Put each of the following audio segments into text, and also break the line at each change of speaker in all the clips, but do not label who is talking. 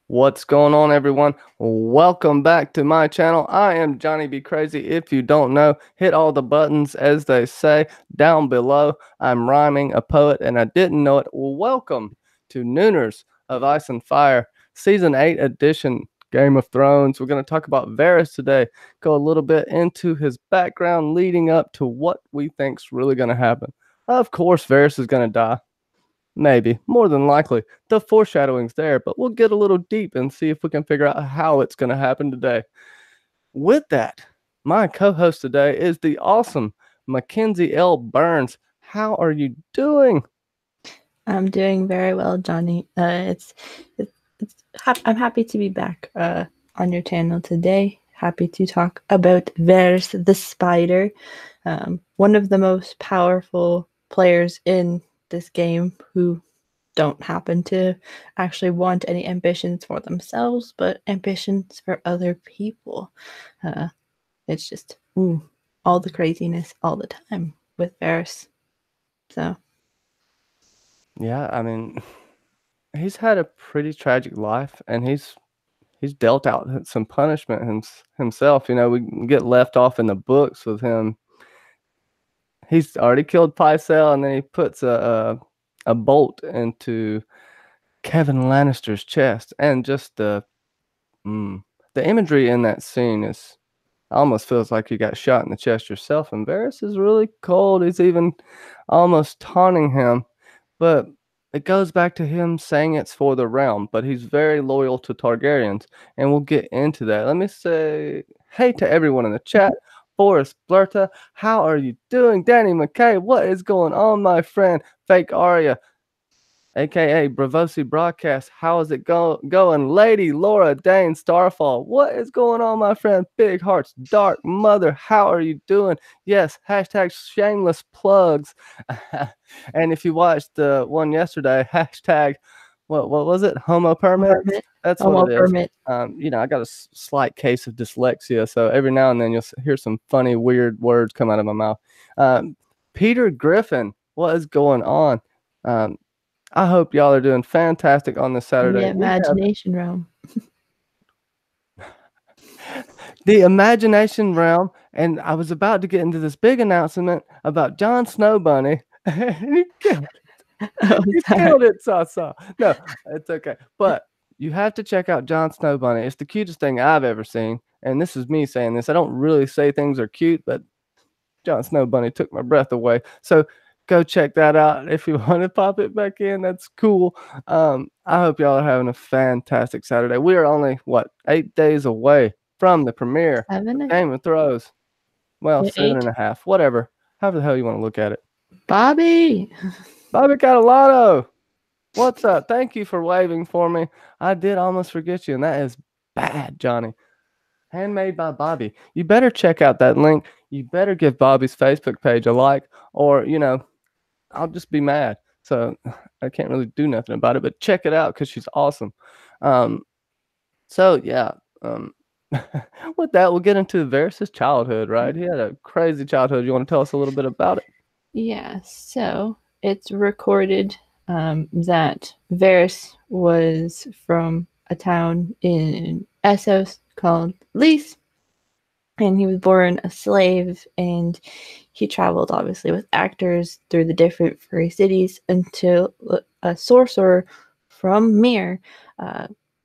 What's going on, everyone? Welcome back to my channel. I am Johnny Be Crazy. If you don't know, hit all the buttons, as they say, down below. I'm rhyming, a poet, and I didn't know it. Welcome to Nooners of Ice and Fire, Season 8 edition, Game of Thrones. We're going to talk about Varys today, go a little bit into his background leading up to what we think's really going to happen. Of course, Varys is going to die. Maybe, more than likely. The foreshadowing's there, but we'll get a little deep and see if we can figure out how it's going to happen today. With that, my co-host today is the awesome MackenzieLBurns. How are you doing?
I'm doing very well, Johnny. I'm happy to be back on your channel today. Happy to talk about Varys the Spider, one of the most powerful players in this game who don't happen to actually want any ambitions for themselves, but ambitions for other people. It's just all the craziness all the time with Varys. So.
Yeah, I mean, he's had a pretty tragic life, and he's dealt out some punishment himself. You know, we get left off in the books with him. He's already killed Pycelle, and then he puts a bolt into Kevin Lannister's chest, and just the imagery in that scene is almost feels like you got shot in the chest yourself. And Varys is really cold. He's even almost taunting him, but it goes back to him saying it's for the realm. But he's very loyal to Targaryens, and we'll get into that. Let me say hey to everyone in the chat. Forrest Blurta, how are you doing? Danny McKay, what is going on, my friend? Fake Aria, aka Bravosi Broadcast, how is it going? Lady Laura Dane Starfall, what is going on, my friend? Big Hearts Dark Mother, how are you doing? Yes, hashtag shameless plugs. And if you watched the one yesterday, hashtag what was it? Homo permit. That's what it is. You know, I got a slight case of dyslexia, so every now and then you'll hear some funny, weird words come out of my mouth. Peter Griffin, what is going on? I hope y'all are doing fantastic on this Saturday.
The Imagination Realm.
The Imagination Realm, and I was about to get into this big announcement about Jon Snow Bunny, and he killed it. He killed it, Sasa. No, it's okay. But you have to check out Jon Snow Bunny. It's the cutest thing I've ever seen, and this is me saying this. I don't really say things are cute, but Jon Snow Bunny took my breath away. So go check that out. If you want to pop it back in, that's cool. I hope y'all are having a fantastic Saturday. We are only, 8 days away from the premiere of Game of Thrones. Well, 7.5, whatever. However the hell you want to look at it.
Bobby
Catalotto, what's up? Thank you for waving for me. I did almost forget you, and that is bad, Johnny. Handmade by Bobby. You better check out that link. You better give Bobby's Facebook page a like, or, you know, I'll just be mad. So I can't really do nothing about it, but check it out because she's awesome. So yeah, with that, we'll get into Varys' childhood, right? He had a crazy childhood. You want to tell us a little bit about it?
Yeah, so it's recorded that Varys was from a town in Essos called Lys, and he was born a slave, and he traveled obviously with actors through the different free cities until a sorcerer from Myr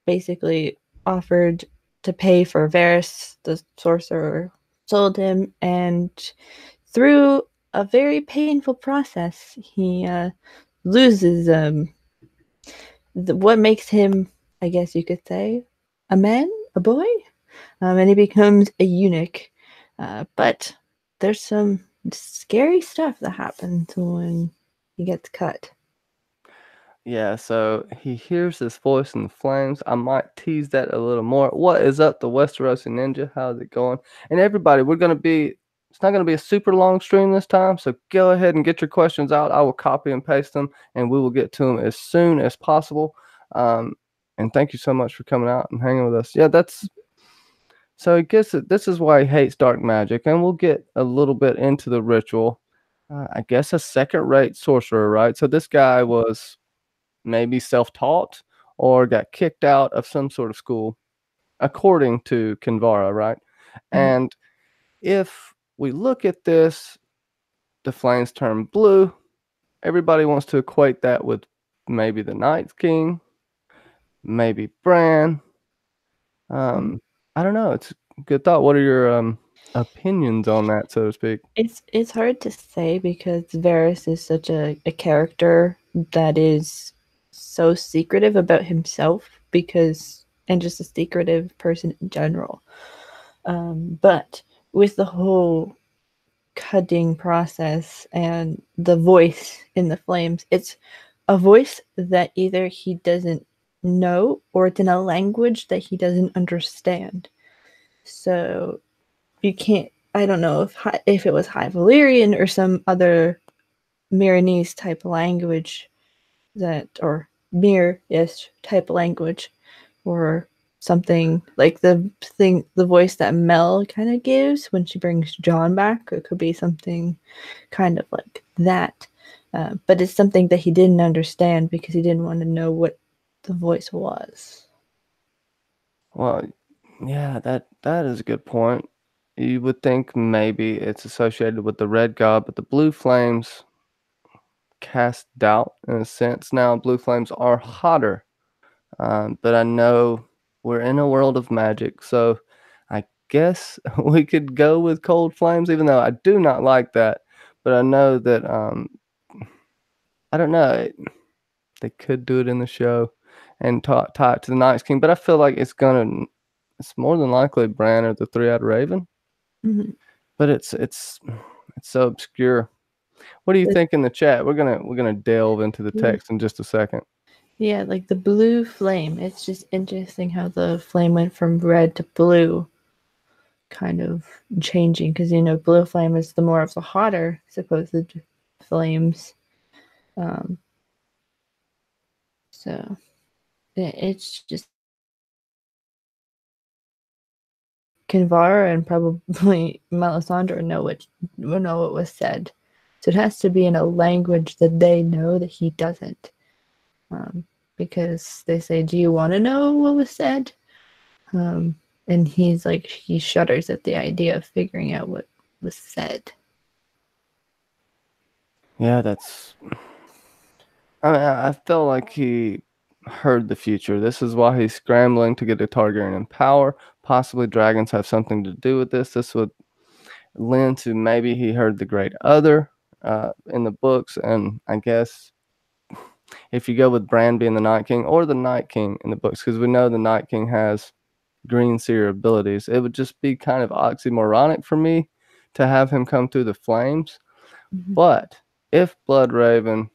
basically offered to pay for Varys. The sorcerer sold him, and through a very painful process, he loses what makes him, I guess you could say, a man, a boy, and he becomes a eunuch. But there's some scary stuff that happens when he gets cut.
Yeah, so he hears this voice in the flames. I might tease that a little more. What is up, the Westerosi Ninja? How's it going? And everybody, it's not going to be a super long stream this time, so go ahead and get your questions out. I will copy and paste them, and we will get to them as soon as possible. And thank you so much for coming out and hanging with us. Yeah, so I guess this is why he hates dark magic, and we'll get a little bit into the ritual. I guess a second-rate sorcerer, right? So this guy was maybe self-taught, or got kicked out of some sort of school, according to Kinvara, right?
Mhm.
And if we look at this, the flames turn blue. Everybody wants to equate that with maybe the Night King, maybe Bran.
Mhm.
Um, I don't know. It's a good thought. What are your opinions on that, so to speak?
It's hard to say because Varys is such a character that is so secretive about himself because and just a secretive person in general. But with the whole cutting process and the voice in the flames, it's a voice that either he doesn't know or it's in a language that he doesn't understand. So you can't. I don't know if it was High Valyrian or some other Miranese type language that or Mir-ish type language or something like the voice that Mel kind of gives when she brings John back. It could be something kind of like that, but it's something that he didn't understand because he didn't want to know what the voice was.
Well, yeah, that is a good point. You would think maybe it's associated with the red god, but the blue flames cast doubt in a sense. Now, blue flames are hotter, but I know we're in a world of magic, so I guess we could go with cold flames, even though I do not like that. But I know that I don't know. They could do it in the show and tie it to the Night King, but I feel like it's more than likely Bran or the Three-Eyed Raven,
Mm-hmm.
but it's so obscure. What do you think in the chat? We're gonna delve into the
Yeah.
text in just a second.
Yeah, like the blue flame. It's just interesting how the flame went from red to blue, kind of changing because blue flame is the more of the hotter supposed flames. Um, so it's just Kinvara and probably Melisandre know what was said. So it has to be in a language that they know that he doesn't. Um, because they say, "Do you want to know what was said?" Um, and he's like, he shudders at the idea of figuring out what was said.
Yeah, that's. I mean, I felt like he heard the future. This is why he's scrambling to get a Targaryen in power. Possibly dragons have something to do with this. This would lend to maybe he heard the Great Other in the books, and I guess if you go with Bran being the Night King or the Night King in the books, because we know the Night King has green seer abilities, it would just be kind of oxymoronic for me to have him come through the flames.
Mm-hmm.
But if Blood Raven,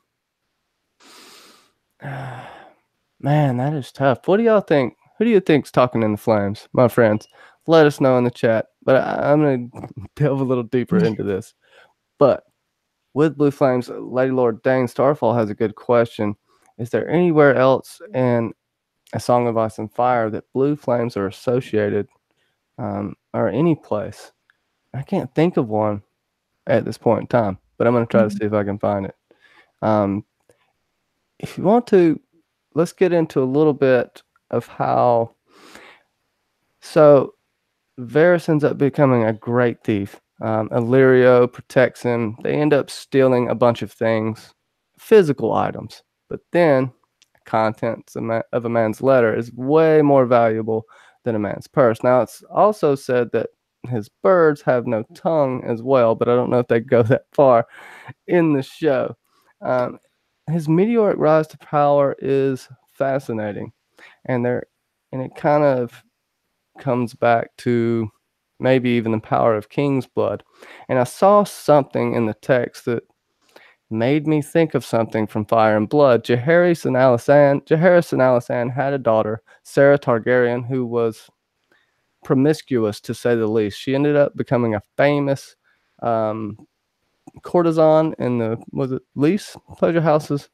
man, that is tough. What do y'all think? Who do you think's talking in the flames, my friends? Let us know in the chat. But I'm gonna delve a little deeper into this. But with Blue Flames, Lady Lord Dane Starfall has a good question. Is there anywhere else in A Song of Ice and Fire that blue flames are associated, or any place? I can't think of one at this point in time, but I'm going to try to
Mm-hmm.
see if I can find it. Um, if you want to, let's get into a little bit of how. So Varys ends up becoming a great thief. Illyrio protects him. They end up stealing a bunch of things, physical items. But then, contents of a man's letter is way more valuable than a man's purse. Now, it's also said that his birds have no tongue as well, but I don't know if they go that far in the show. Um, his meteoric rise to power is fascinating, and it kind of comes back to maybe even the power of King's blood. And I saw something in the text that made me think of something from Fire and Blood. Jaehaerys and Alysanne had a daughter, Sarah Targaryen, who was promiscuous to say the least. She ended up becoming a famous um, courtesan in the was it Lys pleasure houses.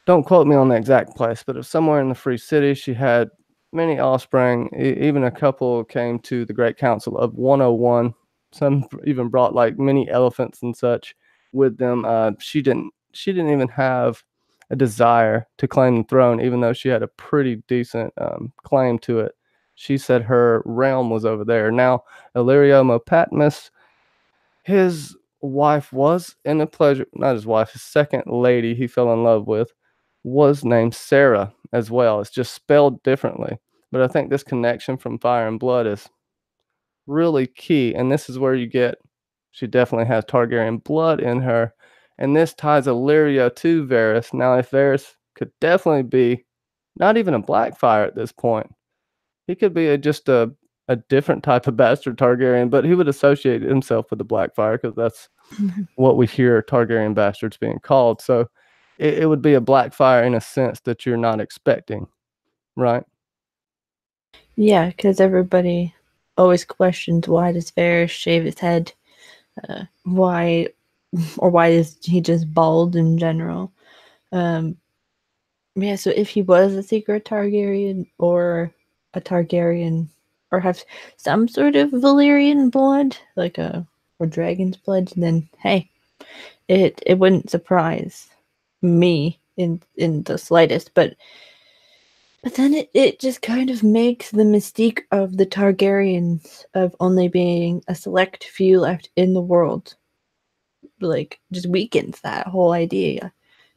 Don't quote me on the exact place, but it was somewhere in the Free City. She had many offspring. Even a couple came to the Great Council of 101. Some even brought like many elephants and such with them. She didn't even have a desire to claim the throne, even though she had a pretty decent claim to it. She said her realm was over there. Now, Illyrio Mopatmus, his wife was in a pleasure, not his wife, his second lady he fell in love with was named Sarah as well. It's just spelled differently. But I think this connection from Fire and Blood is really key. And this is where you get, she definitely has Targaryen blood in her. And this ties Illyrio to Varys. Now, if Varys could definitely be not even a Blackfire at this point, he could be just a different type of bastard Targaryen, but he would associate himself with the Blackfire because that's what we hear Targaryen bastards being called. So it would be a Blackfire in a sense that you're not expecting, right?
Yeah, because everybody always questions why does Varys shave his head? Why is he just bald in general? Yeah, so if he was a secret Targaryen or a Targaryen or have some sort of Valyrian blood, like or dragon's blood, then hey, it wouldn't surprise me in the slightest. But then it just kind of makes the mystique of the Targaryens of only being a select few left in the world, like, just weakens that whole idea.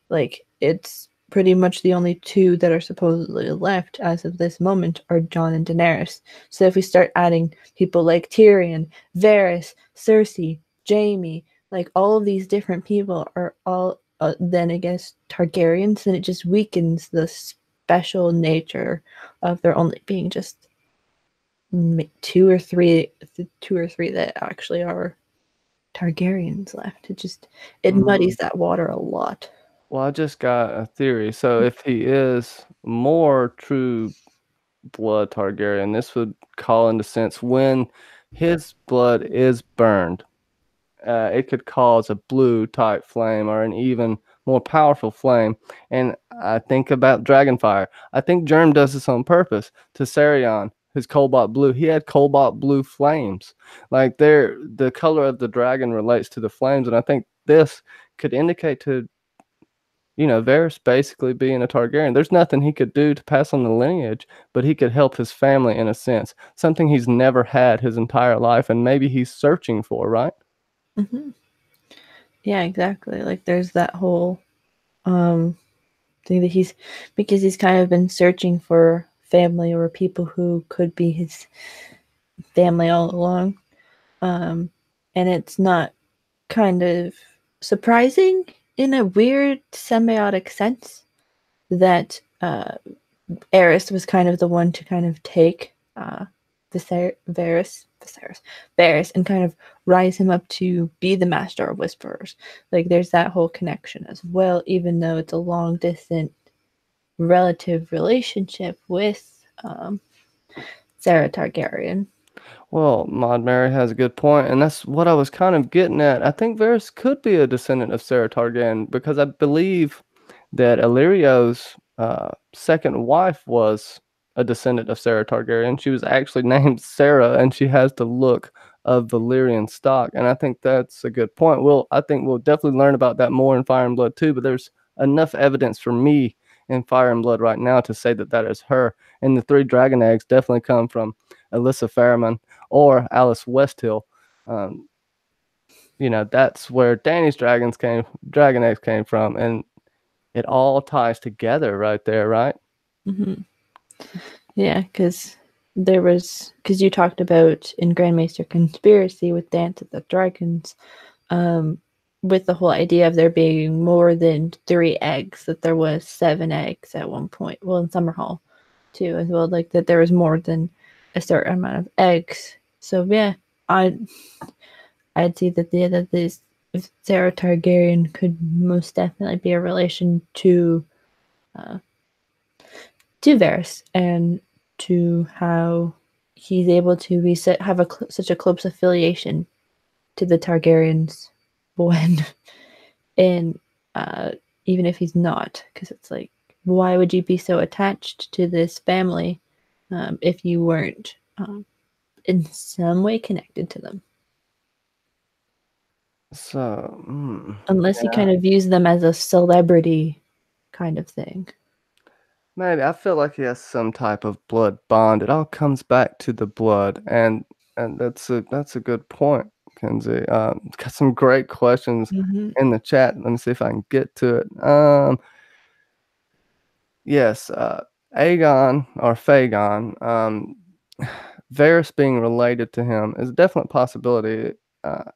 Like, it's pretty much the only two that are supposedly left as of this moment are Jon and Daenerys. So if we start adding people like Tyrion, Varys, Cersei, Jaime, like all of these different people are all then against Targaryens, then it just weakens the special nature of there only being just two or three that actually are Targaryens left. It muddies that water a lot.
Well, I just got a theory. So if he is more true blood Targaryen, this would call into sense when his blood is burned. It could cause a blue type flame or an even more powerful flame. And I think about Dragonfire. I think Germ does this on purpose to Sarion, his cobalt blue. He had cobalt blue flames. Like the color of the dragon relates to the flames, and I think this could indicate to Varys basically being a Targaryen. There's nothing he could do to pass on the lineage, but he could help his family in a sense. Something he's never had his entire life, and maybe he's searching for, right?
Mm-hmm. Yeah, exactly. Like there's that whole thing that he's kind of been searching for family or people who could be his family all along. And it's not kind of surprising in a weird semiotic sense that Eris was kind of the one to kind of take Varys and kind of rise him up to be the master of whisperers. Like there's that whole connection as well, even though it's a long distant relative relationship with Sarah Targaryen.
Well, Maud Mary has a good point, and that's what I was kind of getting at. I think Varys could be a descendant of Sarah Targaryen because I believe that Illyrio's second wife was a descendant of Sarah Targaryen. She was actually named Sarah, and she has the look of Valyrian stock. And I think that's a good point. I think we'll definitely learn about that more in Fire and Blood too. But there's enough evidence for me in Fire and Blood right now to say that that is her. And the three dragon eggs definitely come from Alyssa Fairman or Alice Westhill. Um, that's where Danny's dragon eggs came from, and it all ties together right there, right?
Mm-hmm. Yeah, because you talked about in Grandmaster Conspiracy with Dance of the Dragons, with the whole idea of there being more than 3 eggs, that there was 7 eggs at one point. Well, in Summerhall too, as well, like that there was more than a certain amount of eggs. So yeah, I'd see that this Sarah Targaryen could most definitely be a relation to Varys and to how he's able to have such a close affiliation to the Targaryens when and even if he's not, because it's like, why would you be so attached to this family if you weren't in some way connected to them?
So,
Unless he
yeah.
kind of views them as a celebrity kind of thing.
Maybe. I feel like he has some type of blood bond. It all comes back to the blood, and that's a good point, Kenzie. Got some great questions
Mm-hmm.
in the chat. Let me see if I can get to it. Yes, Aegon or Fagon, Varys being related to him is a definite possibility. Uh,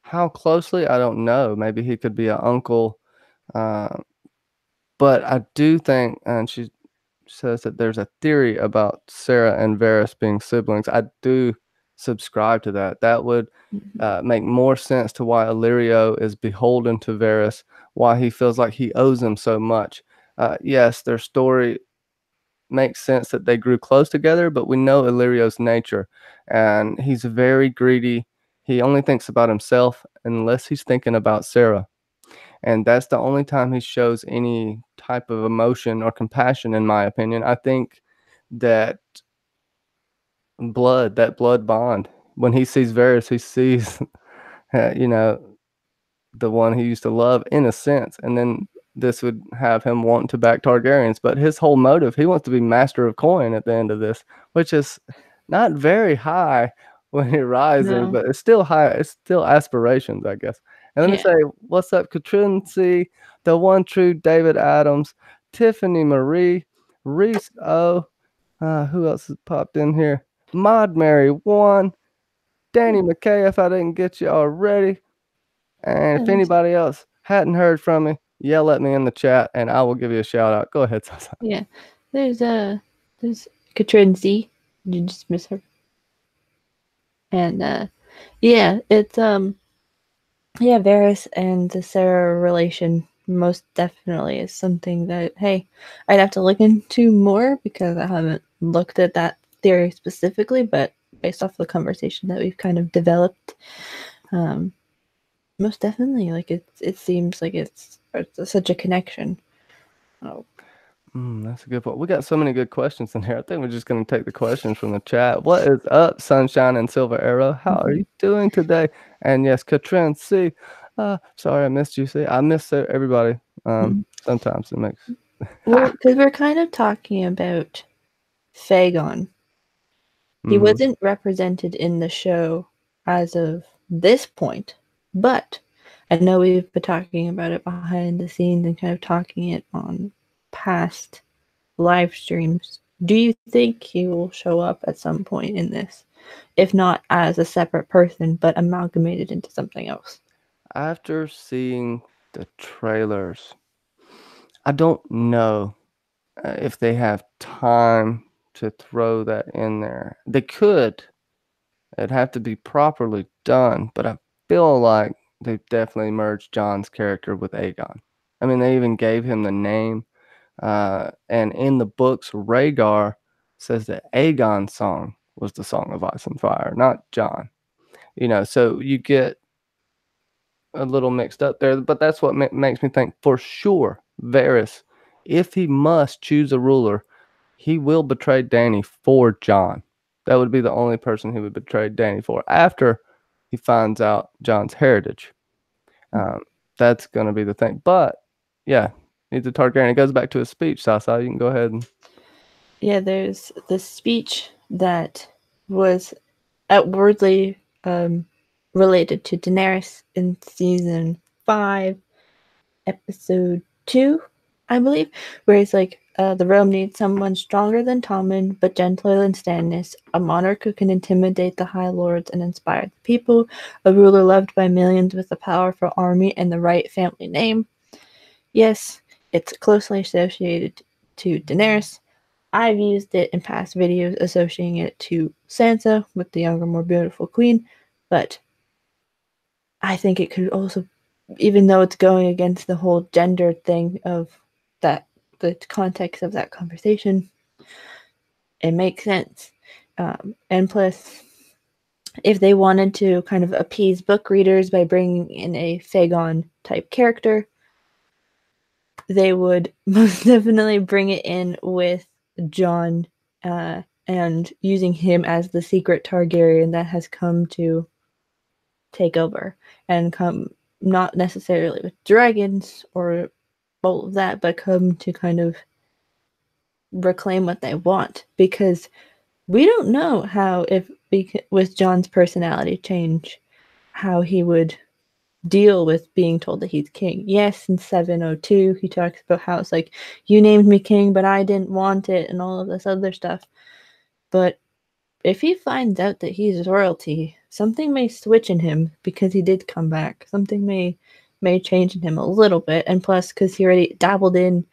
how closely, I don't know. Maybe he could be an uncle, uh, but I do think, and she says that there's a theory about Sarah and Varys being siblings. I do subscribe to that. That would
Mm-hmm.
make more sense to why Illyrio is beholden to Varys, why he feels like he owes him so much. Yes, their story makes sense that they grew close together, but we know Illyrio's nature, and he's very greedy. He only thinks about himself unless he's thinking about Sarah. And that's the only time he shows any type of emotion or compassion, in my opinion. I think that that blood bond, when he sees Varys, he sees, you know, the one he used to love in a sense. And then this would have him wanting to back Targaryens. But his whole motive, he wants to be master of coin at the end of this, which is not very high when you're rising,
No.
but it's still high. It's still aspirations, I guess. And let me
Yeah.
say, what's up, Katrin C, the one true David Adams, Tiffany Marie, Reese O, who else has popped in here? Mod Mary 1, Danny McKay, if I didn't get you already. And if
And,
anybody else hadn't heard from me, yell at me in the chat and I will give you a shout out. Go ahead, Sasa.
yeah. There's there's Katrin Z. Did you just miss her? And yeah, it's yeah, Varys and the Sarah relation most definitely is something that, hey, I'd have to look into more because I haven't looked at that theory specifically, but based off the conversation that we've kind of developed, um, most definitely, like it seems like it's such a connection. Oh.
That's a good point. We got so many good questions in here. I think we're just going to take the questions from the chat. What is up, Sunshine and Silver Arrow? How are
Mm-hmm.
you doing today? And yes, Katrin C. Sorry I missed you. See, I miss everybody.
Mm-hmm.
Sometimes it makes.
Well, because we're kind of talking about Fagon. He
Mm-hmm.
wasn't represented in the show as of this point, but I know we've been talking about it behind the scenes and kind of talking it on past live streams. Do you think he will show up at some point in this? If not as a separate person, but amalgamated into something else?
After seeing the trailers, I don't know if they have time to throw that in there. They could. It'd have to be properly done, but I feel like they've definitely merged John's character with Aegon. I mean, they even gave him the name. And in the books, Rhaegar says that Aegon's song was the Song of Ice and Fire, not John. So you get a little mixed up there, but that's what makes me think for sure Varys, if he must choose a ruler, he will betray Dany for John. That would be the only person he would betray Dany for after he finds out John's heritage. Um, that's going to be the thing. But yeah, he's a Targaryen. It goes back to his speech, Sasa. You can go ahead and.
Yeah, there's the speech that was outwardly related to Daenerys in season 5, episode 2, I believe, where it's like, the realm needs someone stronger than Tommen, but gentler than Stannis, a monarch who can intimidate the High Lords and inspire the people, a ruler loved by millions with a powerful army and the right family name. Yes, it's closely associated to Daenerys. I've used it in past videos associating it to Sansa with the younger, more beautiful queen, but I think it could also, even though it's going against the whole gender thing of that, the context of that conversation, it makes sense. And plus, if they wanted to kind of appease book readers by bringing in a Fagon type character, they would most definitely bring it in with Jon, and using him as the secret Targaryen that has come to take over and come not necessarily with dragons or all of that, but come to kind of reclaim what they want. Because we don't know how, if with John's personality change, how he would deal with being told that he's king. Yes, in 702, he talks about how it's like, you named me king, but I didn't want it, and all of this other stuff. But if he finds out that he's royalty, something may switch in him because he did come back. Something may change in him a little bit, and plus, because he already dabbled in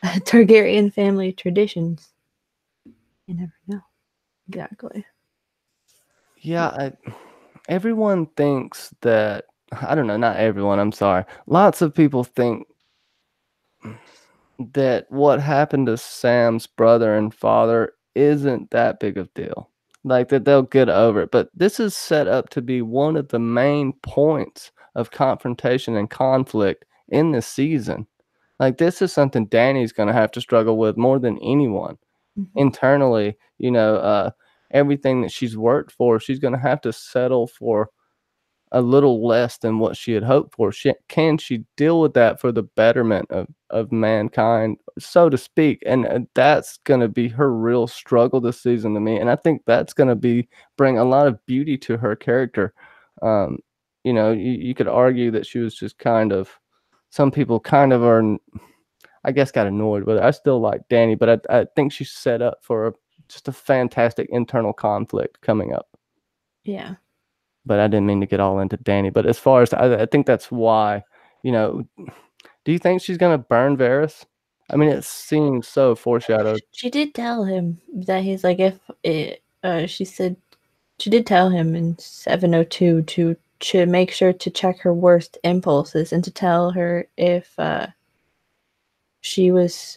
Targaryen family traditions, you never know exactly.
Yeah, everyone thinks that I don't know, not everyone, I'm sorry. Lots of people think that what happened to Sam's brother and father isn't that big of deal. Like that they'll get over it. But this is set up to be one of the main points of confrontation and conflict in this season. Like this is something Danny's going to have to struggle with more than anyone
Mm-hmm.
internally. Everything that she's worked for, she's going to have to settle for a little less than what she had hoped for. Can she deal with that for the betterment of mankind, so to speak? And that's going to be her real struggle this season to me. And I think that's going to bring a lot of beauty to her character. Um, you could argue that she was just some people kind of are, I guess, got annoyed with it. I still like Danny, but I think she's set up for just a fantastic internal conflict coming up.
Yeah.
But I didn't mean to get all into Danny. But as far as I think that's why, you know, do you think she's gonna burn Varys? I mean, it seems so foreshadowed.
She did tell him that he's like, if it, she said, she did tell him in 702 to make sure to check her worst impulses and to tell her if she was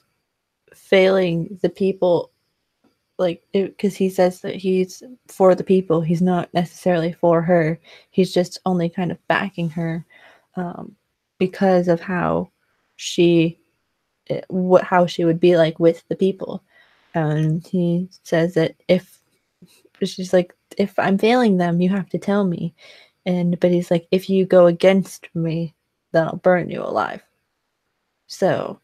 failing the people, like, because he says that he's for the people, he's not necessarily for her, he's just only kind of backing her um, because of how she how she would be like with the people. And he says that if she's like, if I'm failing them, you have to tell me. But he's like, if you go against me, then I'll burn you alive. So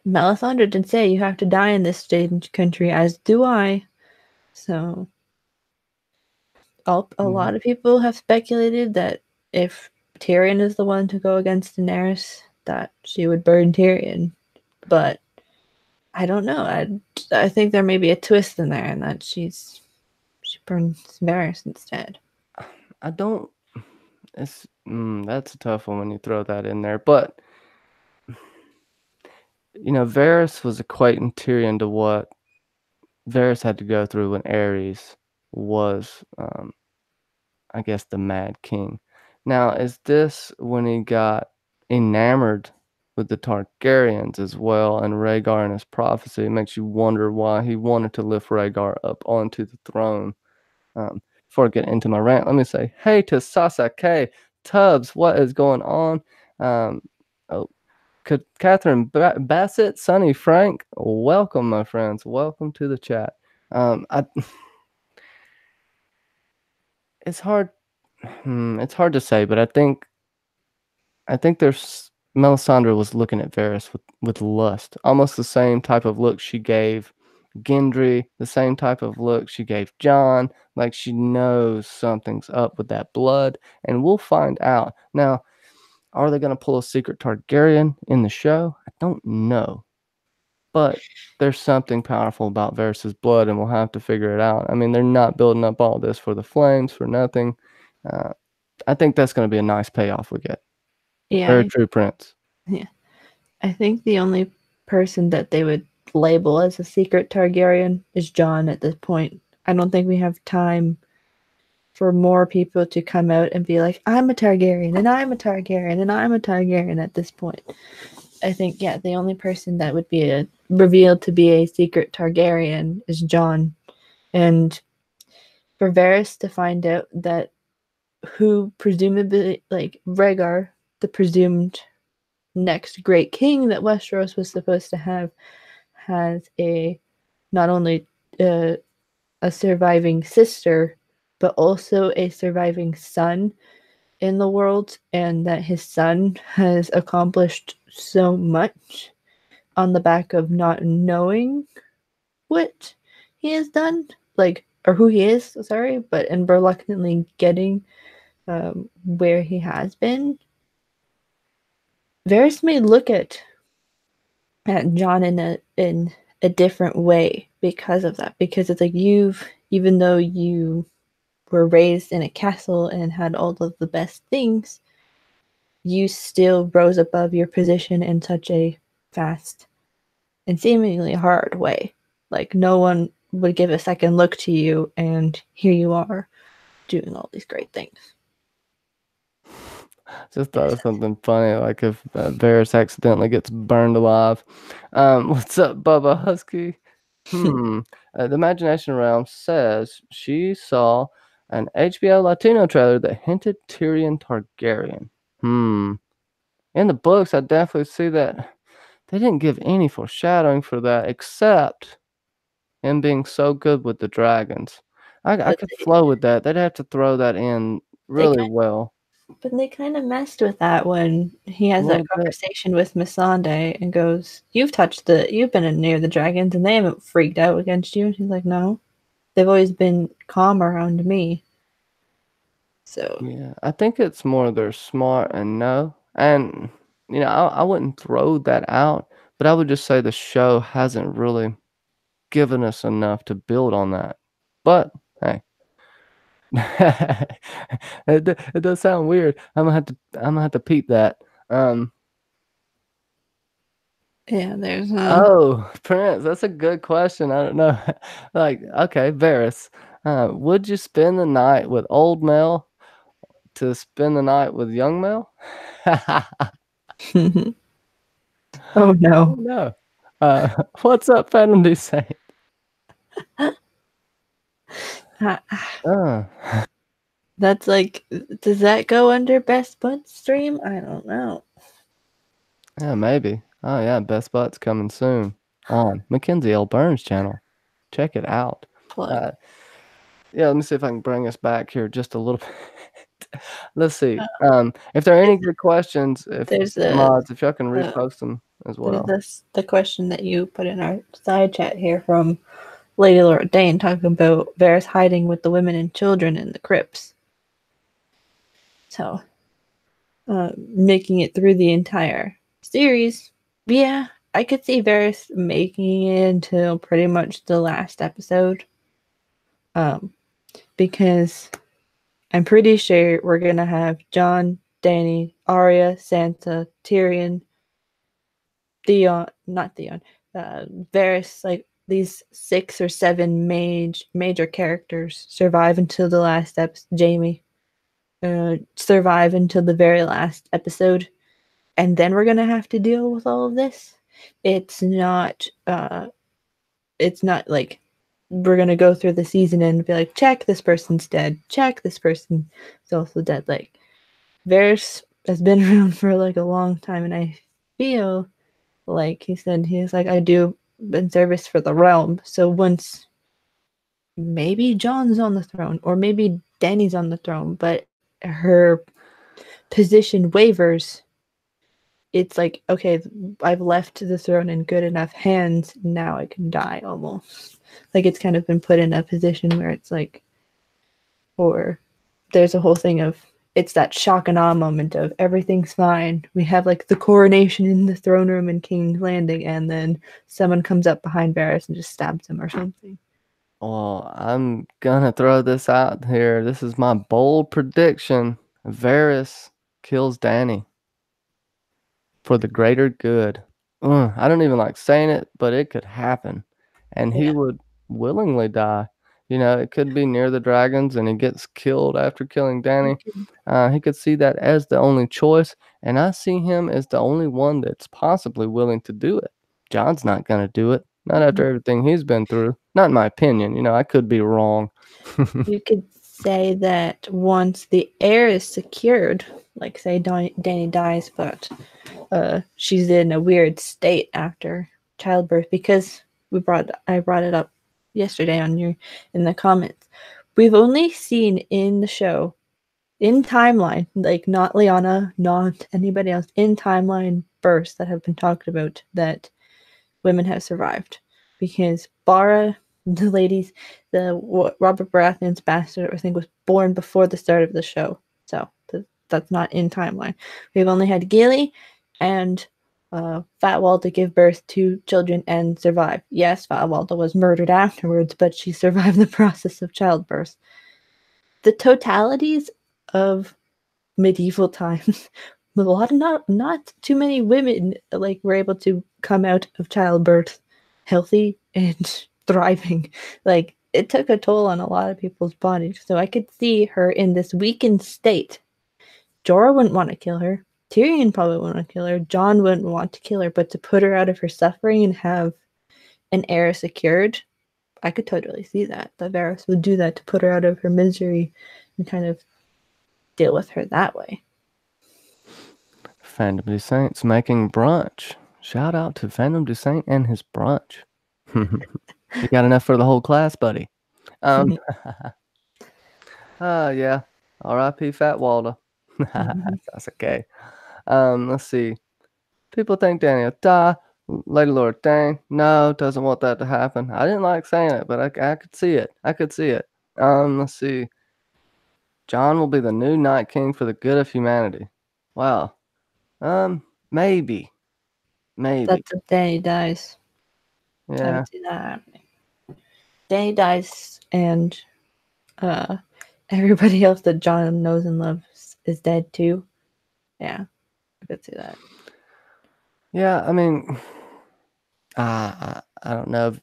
Melisandre did say you have to die in this strange country, as do I. So a
Yeah.
lot of people have speculated that if Tyrion is the one to go against Daenerys, that she would burn Tyrion. But I don't know. I think there may be a twist in there, and that she burns Varys instead.
I don't. That's a tough one when you throw that in there. But Varys was equating Tyrion to what Varys had to go through when Aerys was, I guess, the Mad King. Now, is this when he got enamored with the Targaryens as well, and Rhaegar and his prophecy? It makes you wonder why he wanted to lift Rhaegar up onto the throne. Before I get into my rant, let me say hey to Sasake Tubbs. What is going on? Um, oh, Catherine Bassett, Sonny Frank, welcome, my friends. Welcome to the chat. I It's hard. It's hard to say, but I think there's Melisandre was looking at Varys with lust, almost the same type of look she gave Gendry, the same type of look she gave Jon. Like she knows something's up with that blood, and we'll find out. Now, are they going to pull a secret Targaryen in the show? I don't know, but there's something powerful about Varys's blood, and we'll have to figure it out. I mean, they're not building up all this for the flames for nothing. Uh, I think that's going to be a nice payoff we get. Very
Yeah,
true, Prince.
yeah. I think the only person that they would label as a secret Targaryen is Jon at this point. I don't think we have time for more people to come out and be like, I'm a Targaryen, and I'm a Targaryen, and I'm a Targaryen at this point. I think, yeah, the only person that would be revealed to be a secret Targaryen is Jon. And for Varys to find out that who presumably, like Rhaegar, the presumed next great king that Westeros was supposed to have, has not only a surviving sister, but also a surviving son in the world, and that his son has accomplished so much on the back of not knowing what he has done, like, or who he is, sorry, but and reluctantly getting where he has been. Varys may look at John in a different way because of that. Because it's like even though you were raised in a castle and had all of the best things, you still rose above your position in such a fast and seemingly hard way. Like no one would give a second look to you, and here you are doing all these great things.
Just thought of something funny, like if Varys accidentally gets burned alive. What's up, Bubba Husky? The Imagination Realm says she saw an HBO Latino trailer that hinted Tyrion Targaryen. In the books, I definitely see that they didn't give any foreshadowing for that, except him being so good with the dragons. I
But
could flow with that. They'd have to throw that in
they
really well.
But they kind of messed with that when he
A
has that
little bit.
conversation with Missandei and goes, you've been near the dragons and they haven't freaked out against you." And she's like, "No, they've always been calm around me." So
Yeah, I think it's more they're smart and know. And, I wouldn't throw that out, but I would just say the show hasn't really given us enough to build on that. But, hey. It does sound weird. I'm gonna have to peep that.
yeah, there's
Oh, Prince, that's a good question. I don't know. Like, okay, Varys, would you spend the night with old Mel to spend the night with young Mel?
oh
Oh,
no.
no. What's up, Phantom D Saint?
Uh,
Uh,
That's like, does that go under best bud stream? I don't know.
yeah, maybe. Oh, yeah, Best Butt's coming soon on MackenzieLBurns channel. Check it out.
Plug.
Uh, yeah, let me see if I can bring us back here just a little bit. Let's see. If there are any good questions, if
There's a
mods, if y'all can
uh,
repost them as
there's
well.
the question that you put in our side chat here from Lady Lord Dane talking about Varys hiding with the women and children in the crypts. So, making it through the entire series, yeah, I could see Varys making it until pretty much the last episode. Because I'm pretty sure we're gonna have Jon, Dany, Arya, Sansa, Tyrion, not Theon, Varys, like these 6 or 7 major characters survive until the last episode. Jaime survive until the very last episode, and then we're gonna have to deal with all of this. It's not. It's not like we're gonna go through the season and be like, check, this person's dead. Check, this person is also dead. Like Varys has been around for like a long time, and I feel like he said he's like, I do in service for the realm. So once maybe John's on the throne, or maybe Dany's on the throne, but her position wavers, it's like, okay, I've left the throne in good enough hands, now I can die almost. Like it's kind of been put in a position where it's like, or there's a whole thing of it's that shock and awe moment of everything's fine. We have like the coronation in the throne room in King's Landing, and then someone comes up behind Varys and just stabs him or something.
Well, I'm gonna throw this out here. This is my bold prediction. Varys kills Dany for the greater good. I don't even like saying it, but it could happen. And he
Yeah.
would willingly die. It could be near the dragons and he gets killed after killing Dany. He could see that as the only choice, and I see him as the only one that's possibly willing to do it. John's not going to do it. Not after everything he's been through. Not in my opinion. I could be wrong.
You could say that once the heir is secured, like say Dany dies, but she's in a weird state after childbirth, because I brought it up yesterday in the comments. We've only seen in the show in timeline, like not Liana, not anybody else, in timeline births that have been talked about that women have survived. Because Bara, the ladies, Robert Baratheon's bastard, I think, was born before the start of the show. So that's not in timeline. We've only had Gilly and Fat Walda give birth to children and survive. Yes, Fat Walda was murdered afterwards, but she survived the process of childbirth. The totalities of medieval times, a lot of not too many women like were able to come out of childbirth healthy and thriving. Like it took a toll on a lot of people's bodies. So I could see her in this weakened state. Jorah wouldn't want to kill her. Tyrion probably wouldn't want to kill her. Jon wouldn't want to kill her, but to put her out of her suffering and have an heir secured, I could totally see that. That Varys would do that to put her out of her misery and kind of deal with her that way.
Phantom du Saint's making brunch. Shout out to Phantom du Saint and his brunch. You got enough for the whole class, buddy. Yeah. R.I.P. Fat Walda. That's okay. Let's see. People think Dany will die. Lady Lord Dane, no, doesn't want that to happen. I didn't like saying it, but I could see it. I could see it. Let's see. Jon will be the new Night King for the good of humanity. Wow. Maybe.
That's if Dany dies.
Yeah.
I would see that happening. Dany dies and everybody else that Jon knows and loves is dead too. Yeah, I could see that.
Yeah, I mean, I don't know.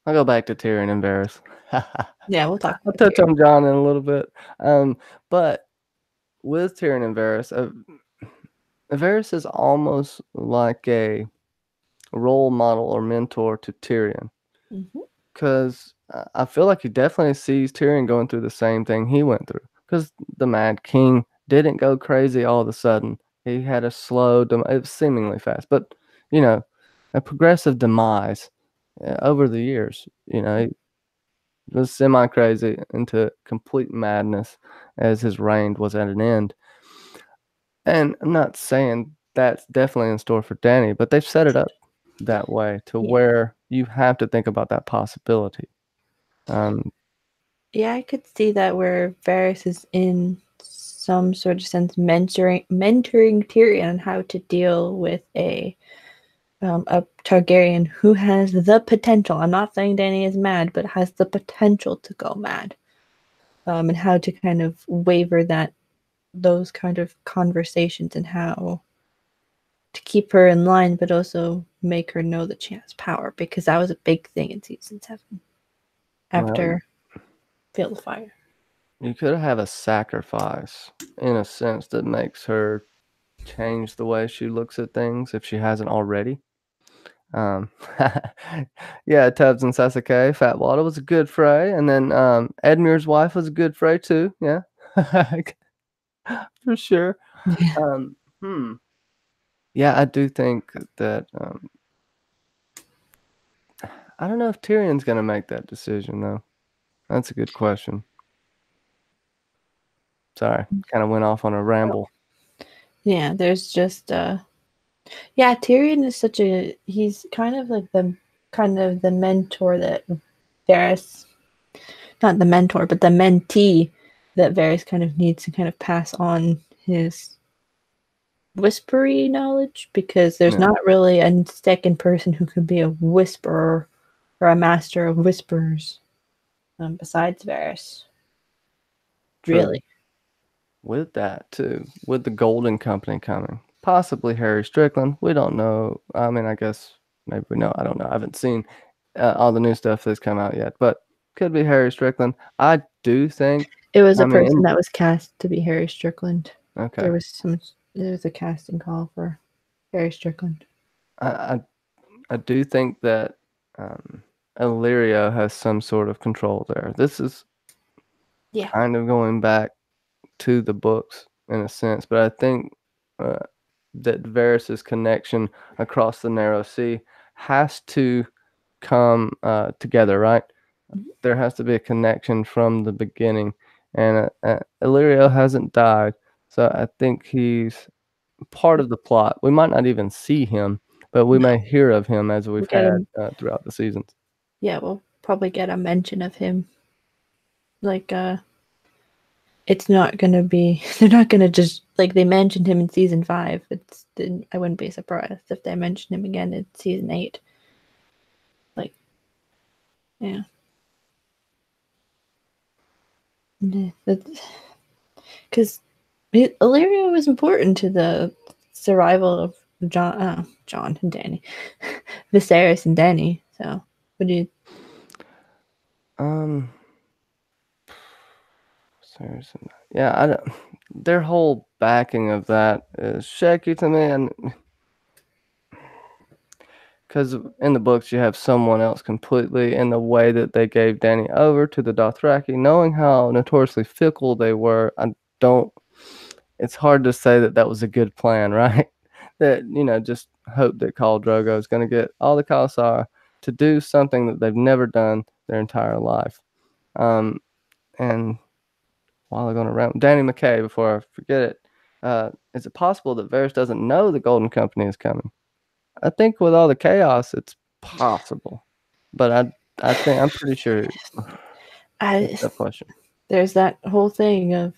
I'll go back to Tyrion and Varys.
Yeah, we'll talk.
I'll touch on Jon in a little bit. But with Tyrion and Varys, Varys is almost like a role model or mentor to Tyrion. Because I feel like he definitely sees Tyrion going through the same thing he went through. Because the Mad King didn't go crazy all of a sudden. He had a slow, it was seemingly fast, but, a progressive demise over the years. He was semi-crazy into complete madness as his reign was at an end. And I'm not saying that's definitely in store for Dany, but they've set it up that way to where you have to think about that possibility.
Yeah, I could see that where Varys is in some sort of sense mentoring Tyrion on how to deal with a Targaryen who has the potential. I'm not saying Dany is mad, but has the potential to go mad, and how to kind of waver those kind of conversations and how to keep her in line, but also make her know that she has power, because that was a big thing in season 7 after Field of Fire.
You could have a sacrifice in a sense that makes her change the way she looks at things if she hasn't already. Yeah, Tubbs and Sasuke, Fat Water was a good fray, and then Edmure's wife was a good fray too. Yeah, for sure. Yeah, I do think that I don't know if Tyrion's gonna make that decision though. That's a good question. Sorry, kind of went off on a ramble.
Yeah, there's just yeah, Tyrion is he's kind of like the mentor that Varys, not the mentor, but the mentee that Varys kind of needs to kind of pass on his whispery knowledge, because there's not really a second person who could be a whisperer or a master of whispers besides Varys. Really.
With that too, with the Golden Company coming, possibly Harry Strickland. We don't know. I mean, I guess maybe we know. I don't know. I haven't seen all the new stuff that's come out yet, but could be Harry Strickland. I do think
it was a person that was cast to be Harry Strickland.
Okay.
There was a casting call for Harry Strickland.
I do think that Illyrio has some sort of control there. This is kind of going back to the books in a sense, but I think that Varys's connection across the Narrow Sea has to come together, right? There has to be a connection from the beginning, and Illyrio hasn't died, so I think he's part of the plot. We might not even see him, but we
No,
may hear of him as
we'll
we've
get
had
him.
throughout the seasons.
Yeah, we'll probably get a mention of him. Like, it's not gonna be. They're not gonna just like they mentioned him in season 5. I wouldn't be surprised if they mention him again in season 8. Like, yeah, because Illyrio was important to the survival of John and Danny, Viserys and Danny. So, what do you?
Um, seriously, yeah, I don't. Their whole backing of that is shaky to me, and because in the books you have someone else completely, in the way that they gave Danny over to the Dothraki, knowing how notoriously fickle they were. I don't. It's hard to say that that was a good plan, right? That just hope that Khal Drogo is going to get all the Khalasar to do something that they've never done their entire life. Um, and while I'm going around, Danny McKay, before I forget it, is it possible that Varys doesn't know the Golden Company is coming? I think with all the chaos, it's possible, but I'm pretty sure it's
I
a question.
there's that whole thing of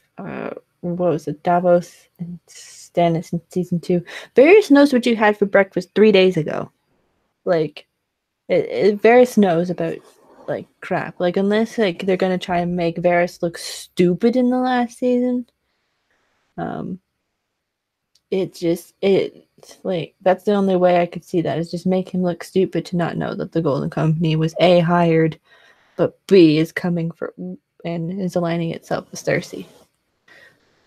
what was it, Davos and Stannis in season 2. Varys knows what you had for breakfast 3 days ago. Like, Varys knows about like crap. Like, unless like they're gonna try and make Varys look stupid in the last season, um, it's like that's the only way I could see that is just make him look stupid to not know that the Golden Company was A, hired, but B, is coming for and is aligning itself with Cersei.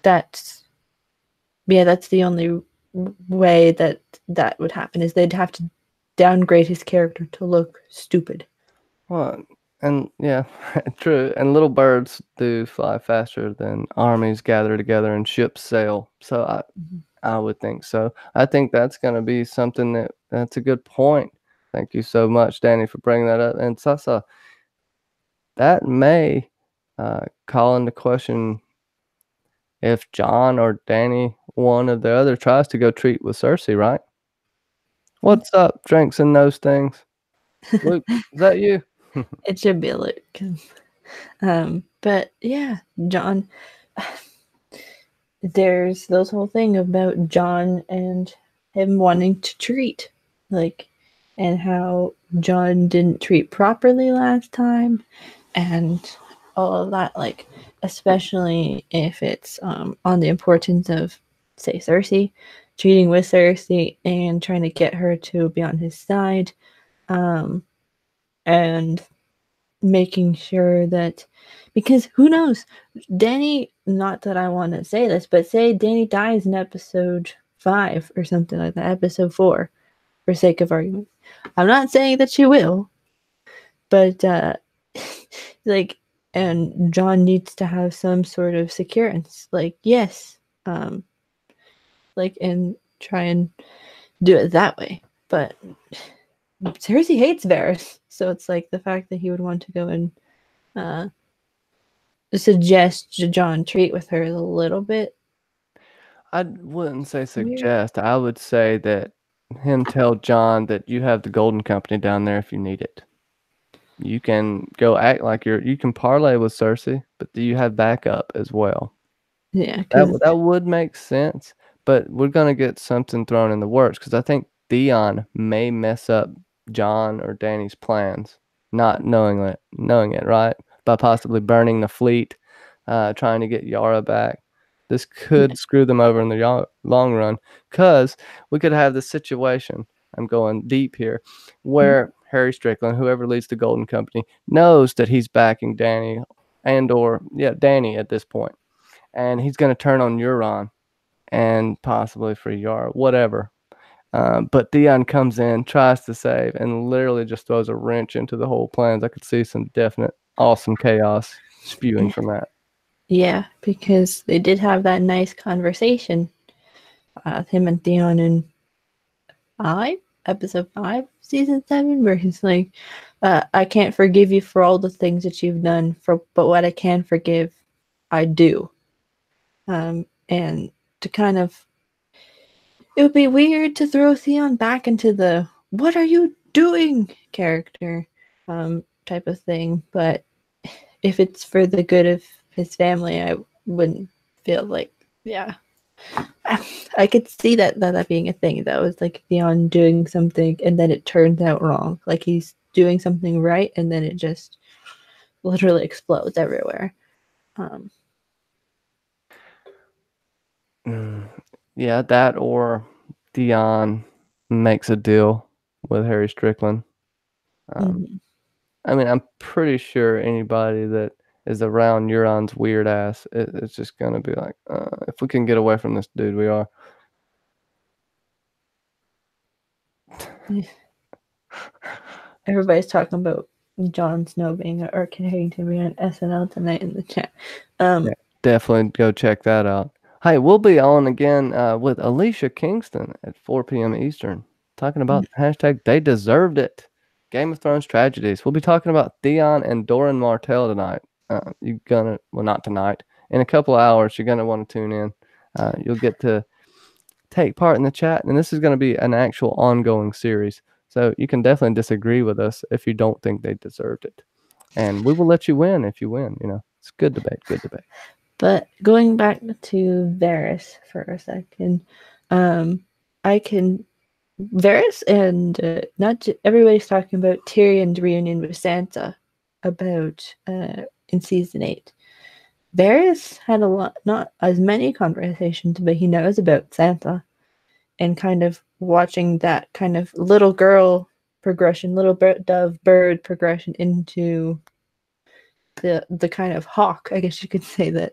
That's that's the only way that would happen is they'd have to downgrade his character to look stupid.
Well, and yeah, true. And little birds do fly faster than armies gather together and ships sail. So I would think so. I think that's going to be something that's a good point. Thank you so much, Danny, for bringing that up. And Sasa, that may call into question if John or Danny, one of the other, tries to go treat with Cersei, right? What's up, drinks and those things? Luke, is that you?
It should be a look. But yeah, John, there's this whole thing about John and him wanting to treat, like, and how John didn't treat properly last time, and all of that, like, especially if it's on the importance of, say, Cersei, treating with Cersei and trying to get her to be on his side, and making sure that, because who knows, Danny, not that I want to say this, but say Danny dies in episode 5 or something like that, episode 4, for sake of argument. I'm not saying that she will, but like, and John needs to have some sort of securance, like, yes, like, and try and do it that way. But Cersei hates Varys, so it's like the fact that he would want to go and suggest John treat with her a little bit
I wouldn't say
weird.
suggest. I would say that him tell John that you have the Golden Company down there if you need it. You can go act like you can parlay with Cersei, but do you have backup as well?
Yeah,
That would make sense, but we're gonna get something thrown in the works because I think Theon may mess up John or Danny's plans, not knowing it, right? By possibly burning the fleet, trying to get Yara back. This could screw them over in the long run, because we could have this situation. I'm going deep here, where Harry Strickland, whoever leads the Golden Company, knows that he's backing Danny Danny at this point, and he's going to turn on Euron and possibly free Yara, whatever. But Theon comes in, tries to save, and literally just throws a wrench into the whole plans. I could see some definite awesome chaos spewing from that.
yeah, because they did have that nice conversation, him and Theon in 5, episode 5, season 7, where he's like, I can't forgive you for all the things that you've done, but what I can forgive, I do. And to kind of, it would be weird to throw Theon back into the "what are you doing" character type of thing, but if it's for the good of his family, I wouldn't feel like, yeah. I could see that being a thing though. It's like Theon doing something and then it turns out wrong. Like he's doing something right and then it just literally explodes everywhere. Um,
Yeah, that or Dion makes a deal with Harry Strickland. Um,
mhm.
I mean, I'm pretty sure anybody that is around Euron's weird ass, it's just gonna be like, if we can get away from this dude, we are.
Everybody's talking about Jon Snow being or Harrington being on SNL tonight in the chat.
Yeah, definitely go check that out. Hey, we'll be on again with Alicia Kingston at 4 p.m. Eastern, talking about hashtag they deserved it. Game of Thrones tragedies. We'll be talking about Theon and Doran Martell tonight. You're gonna, well, not tonight. In a couple of hours, you're gonna want to tune in. You'll get to take part in the chat, and this is going to be an actual ongoing series. So you can definitely disagree with us if you don't think they deserved it, and we will let you win if you win. You know, it's good debate, good debate.
But going back to Varys for a second, I can Varys and everybody's talking about Tyrion's reunion with Sansa about in season 8. Varys had a lot, not as many conversations, but he knows about Sansa and kind of watching that kind of little girl progression, little dove bird progression into the kind of hawk, I guess you could say, that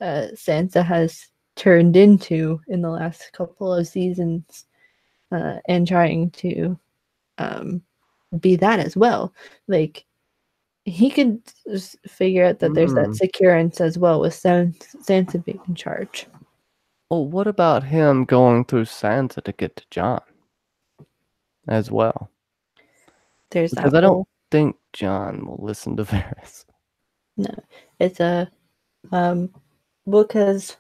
Sansa has turned into in the last couple of seasons, and trying to be that as well. Like he could figure out that there's that securance as well with Sansa being in charge.
Well, what about him going through Sansa to get to Jon as well?
There's
Because
that
I don't
whole
think Jon will listen to Varys.
no. It's a because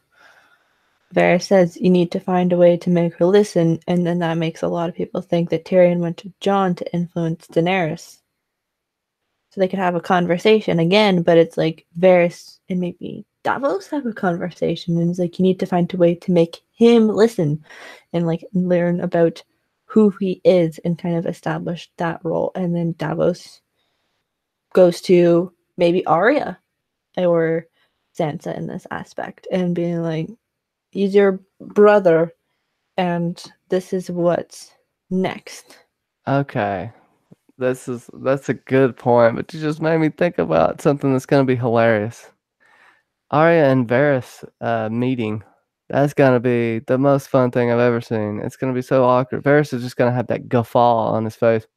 Varys says you need to find a way to make her listen, and then that makes a lot of people think that Tyrion went to Jon to influence Daenerys. So they could have a conversation again, but it's like Varys and maybe Davos have a conversation, and it's like you need to find a way to make him listen and like learn about who he is and kind of establish that role. And then Davos goes to maybe Arya or Sansa in this aspect and being like, he's your brother, and this is what's next.
Okay, that's a good point, but you just made me think about something that's gonna be hilarious. Arya and Varys meeting. That's gonna be the most fun thing I've ever seen. It's gonna be so awkward. Varys is just gonna have that guffaw on his face.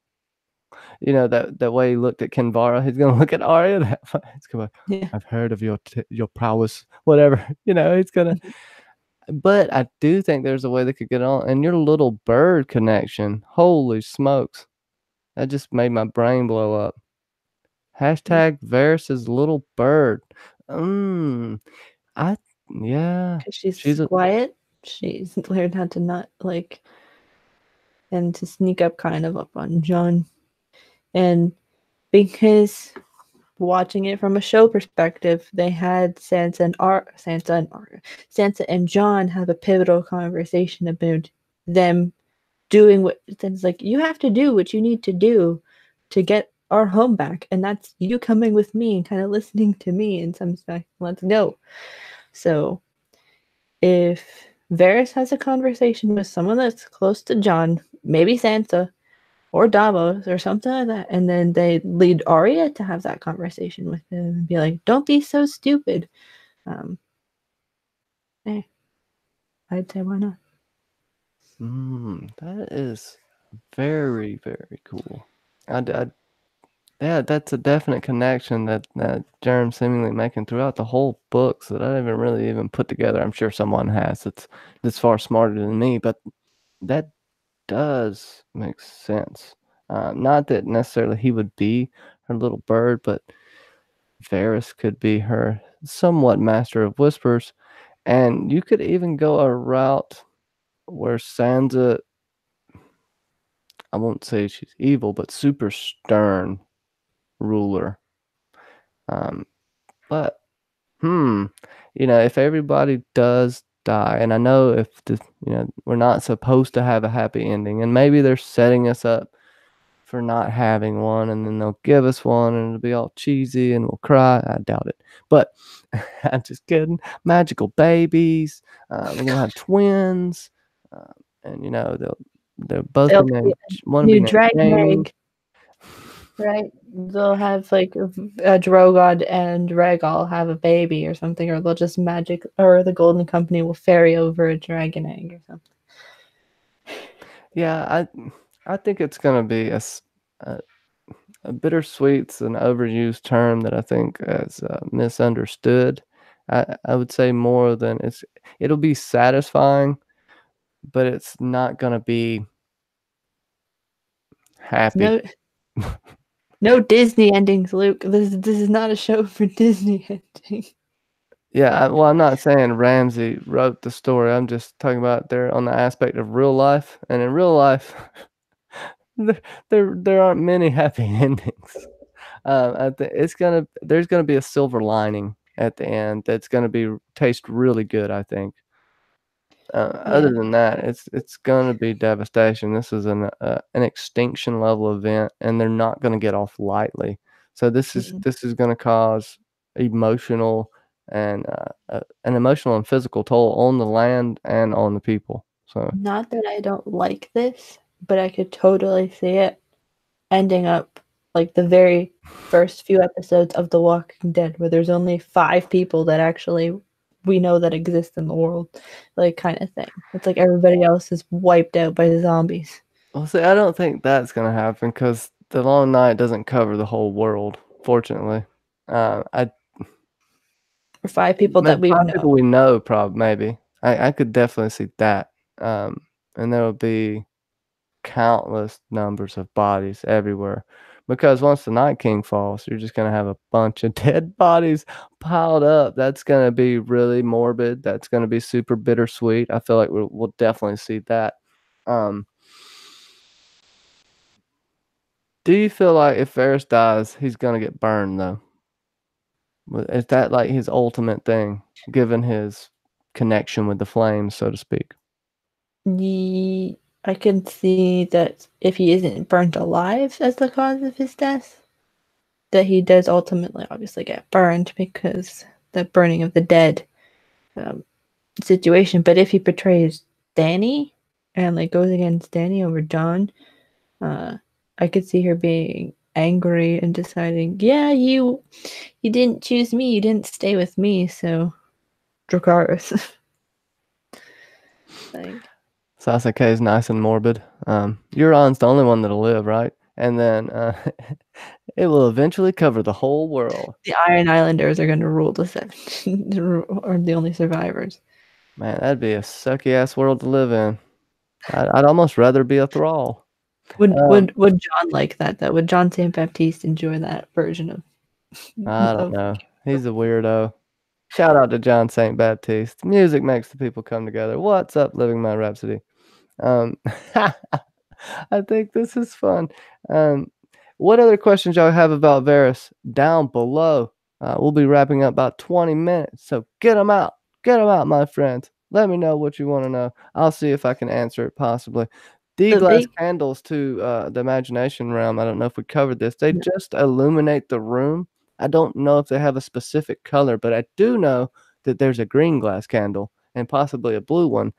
You know that way he looked at Kinvara. He's gonna look at Arya. He's gonna,
Yeah.
I've heard of your prowess, whatever. You know, he's gonna. But I do think there's a way they could get on. And your little bird connection, holy smokes, that just made my brain blow up. Hashtag Varys's little bird. I yeah.
Because she's
She's a
quiet. She's learned how to not like and to sneak up kind of up on Jon. And because watching it from a show perspective, they had Sansa and Jon have a pivotal conversation about them doing what it's like you have to do what you need to do to get our home back, and that's you coming with me and kind of listening to me in some respect. Let's go. So if Varys has a conversation with someone that's close to Jon, maybe Sansa or Davos or something like that, and then they lead Arya to have that conversation with him and be like, "Don't be so stupid." Um, hey, I'd say why not?
that is very, very cool. Yeah, that's a definite connection that Jerem's seemingly making throughout the whole books that I haven't really even put together. I'm sure someone has that's far smarter than me, but that does make sense. Not that necessarily he would be her little bird, but Varys could be her somewhat master of whispers. And you could even go a route where Sansa, I won't say she's evil, but super stern ruler. But if everybody does die, and I know if we're not supposed to have a happy ending, and maybe they're setting us up for not having one, and then they'll give us one, and it'll be all cheesy, and we'll cry. I doubt it, but I'm just kidding. Magical babies. We're gonna have twins, uh, and they'll both
They'll
be
be
named.
a
One will be
new
named
dragon
Jaime.
egg, right? They'll have like a Drogon and Rhaegal have a baby or something, or they'll just magic, or the Golden Company will ferry over a dragon egg or something.
Yeah, I think it's gonna be a bittersweet's an overused term that I think is misunderstood. I would say more than it'll be satisfying, but it's not gonna be happy.
No, no Disney endings, Luke. This is not a show for Disney endings.
Yeah, well, I'm not saying Ramsey wrote the story. I'm just talking about there on the aspect of real life, and in real life, there aren't many happy endings. I think there's gonna be a silver lining at the end that's gonna taste really good. I think.
Yeah.
Other than that, it's gonna be devastation. This is an extinction level event, and they're not gonna get off lightly. So
Mm-mm.
this is gonna cause emotional and an emotional and physical toll on the land and on the people. So
Not that I don't like this, but I could totally see it ending up like the very first few episodes of The Walking Dead, where there's only 5 people that actually we know that exist in the world, like kind of thing. It's like everybody else is wiped out by the zombies.
well, see, I don't think that's gonna happen because the Long Night doesn't cover the whole world. Fortunately, I
Or 5 people that we
5
know.
people we know, probably maybe. I could definitely see that. And there will be countless numbers of bodies everywhere. Because once the Night King falls, you're just gonna have a bunch of dead bodies piled up. That's gonna be really morbid. That's gonna be super bittersweet. I feel like we'll definitely see that. Um, do you feel like if Varys dies, he's gonna get burned though? Is that like his ultimate thing, given his connection with the flames, so to speak?
I can see that if he isn't burnt alive as the cause of his death, that he does ultimately obviously get burned because the burning of the dead um, situation. But if he portrays Danny and like goes against Danny over John, uh, I could see her being angry and deciding, yeah, you didn't choose me, you didn't stay with me, so Dracarys. like
Sasuke is nice and morbid. Euron's the only one that'll live, right? And then it will eventually cover the whole world.
the Iron Islanders are going to rule the seven, or the only survivors.
Man, that'd be a sucky ass world to live in. I'd almost rather be a thrall.
Would
Um,
would would John like that though? Would John St. Baptiste enjoy that version
I don't
of
know. He's a weirdo. Shout out to John St. Baptiste. Music makes the people come together. What's up, Living My Rhapsody? Um, I think this is fun. Um, what other questions y'all have about Varys down below? We'll be wrapping up about 20 minutes, so get them out. Get them out, my friends. Let me know what you want to know. I'll see if I can answer it possibly. The
the
glass
big
candles to the imagination realm. I don't know if we covered this. They
no,
just illuminate the room. I don't know if they have a specific color, but I do know that there's a green glass candle and possibly a blue one.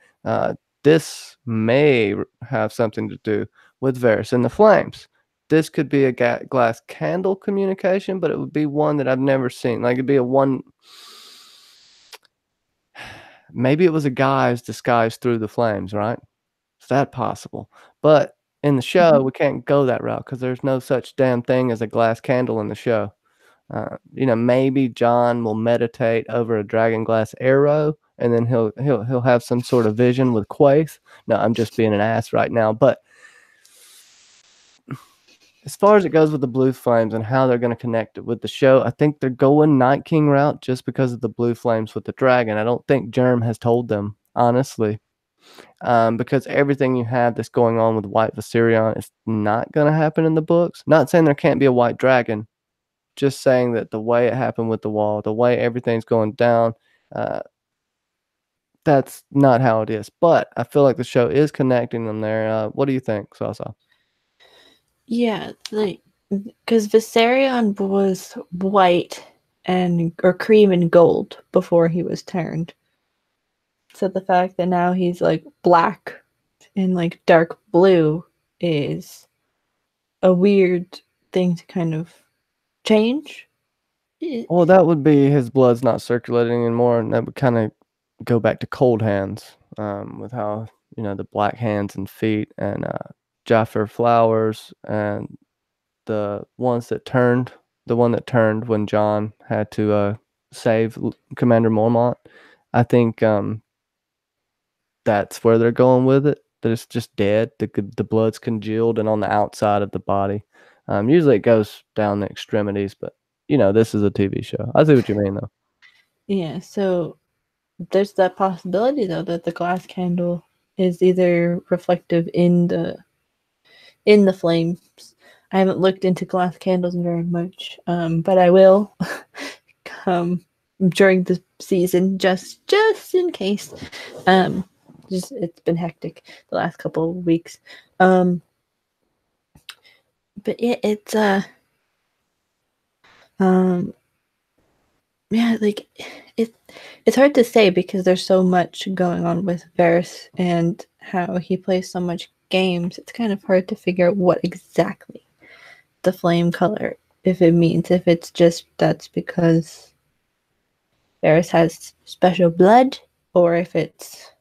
This may have something to do with Varys and the Flames. This could be a glass candle communication, but it would be one that I've never seen. Like it'd be a one. Maybe it was a guy's disguised through the flames, right? Is that possible? But in the show,
mhm.
we can't go that route because there's no such damn thing as a glass candle in the show. Maybe John will meditate over a dragon glass arrow, and then he'll have some sort of vision with Quaithe. No, I'm just being an ass right now, but as far as it goes with the Blue Flames and how they're going to connect it with the show, I think they're going Night King route just because of the Blue Flames with the dragon. I don't think Germ has told them, honestly, because everything you have that's going on with White Viserion is not going to happen in the books. Not saying there can't be a White Dragon, just saying that the way it happened with the wall, the way everything's going down, uh, that's not how it is. But I feel like the show is connecting them there. What do you think, Sasa?
Yeah, like because Viserion was white and or cream and gold before he was turned. So the fact that now he's like black and like dark blue is a weird thing to kind of change.
Well, that would be his blood's not circulating anymore, and that would kind of go back to cold hands, with how the black hands and feet, and Jaffer flowers, and the one that turned when John had to save Commander Mormont. I think that's where they're going with it. That it's just dead. The blood's congealed and on the outside of the body. Usually it goes down the extremities, but this is a TV show. I see what you mean, though.
Yeah, so there's that possibility though that the glass candle is either reflective in the flames. I haven't looked into glass candles very much, but I will during the season just in case. Just it's been hectic the last couple of weeks. But yeah, it's um yeah, like it's hard to say because there's so much going on with Varys and how he plays so much games. It's kind of hard to figure out what exactly the flame color if it means, if it's just that's because Varys has special blood, or if it's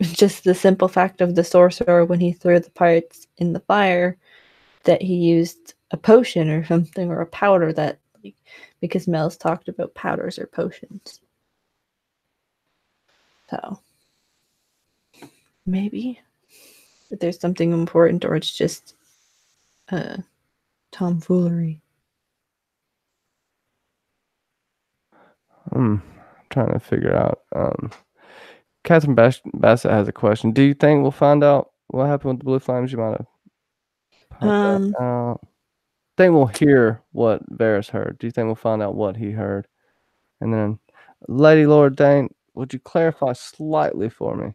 just the simple fact of the sorcerer when he threw the pirates in the fire that he used a potion or something, or a powder that, like, because Mel's talked about powders or potions. So maybe that there's something important, or it's just tomfoolery.
I'm trying to figure out. Catherine Bassett has a question. Do you think we'll find out what happened with the Blue Flames? You might have popped that
Um,
out. I think we'll hear what Varys heard. Do you think we'll find out what he heard? And then, Lady Lord Dane, would you clarify slightly for me?